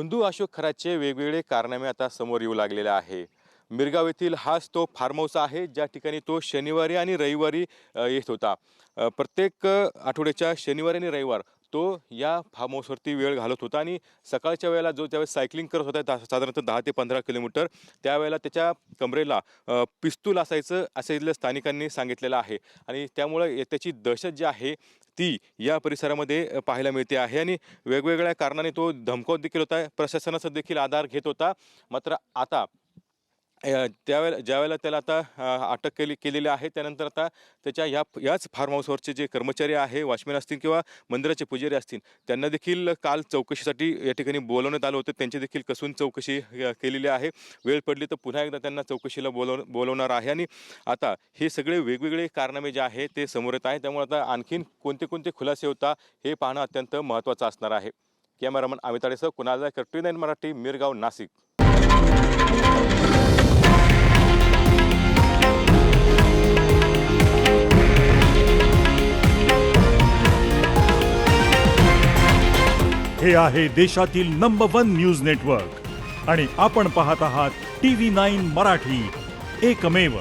बंधू अशोक खरातचे वेगवेगळे कारनामे आता समोर येऊ लागलेले आहे। मिरगाव येथील हाच तो फार्म हाऊस आहे ज्या ठिकाणी तो शनिवारी आणि रविवारी येत होता। प्रत्येक आठवड्याच्या शनिवारी आणि रविवार तो या फार्म हाऊसवरती वेळ घालवत होता आणि सकाळच्या वेळेला जो त्यावेळेस सायकलिंग करत होता साधारणतः 10 ते 15 किलोमीटर त्यावेळेला त्याच्या कमरेला पिस्तूल असायचं असे इथल्या स्थानिकांनी सांगितलेलं आहे आणि त्यामुळे त्याची दहशत जी आहे ती या परिसरामध्ये पाहायला मिळते आहे आणि वेगवेगळ्या कारणाने तो धमकावत देखील होता, प्रशासनाचा देखील आधार घेत होता। मात्र आता त्यावेळेला ज्यावेळेला त्याला आता अटक केलेली आहे त्यानंतर आता त्याच्या याच फार्म हाऊसवरचे जे कर्मचारी आहे, वॉचमॅन असतील किंवा मंदिराचे पुजारी असतील, त्यांना देखील काल चौकशीसाठी या ठिकाणी बोलवण्यात आलं होतं। त्यांची देखील कसून चौकशी केलेली आहे। वेळ पडली तर पुन्हा एकदा त्यांना चौकशीला बोलवणार आहे आणि आता हे सगळे वेगवेगळे कारनामे जे आहे ते समोर येत आहे। त्यामुळे आता आणखीन कोणते कोणते खुलासे होता हे पाहणं अत्यंत महत्त्वाचं असणार आहे। कॅमेरामन अमित आडेसह कुणाल जायकर, TV9 मराठी, मिरगाव, नाशिक। हे आहे देशातील नंबर 1 न्यूज नेटवर्क आणि आपण पाहत आहात TV9 मराठी, एकमेव।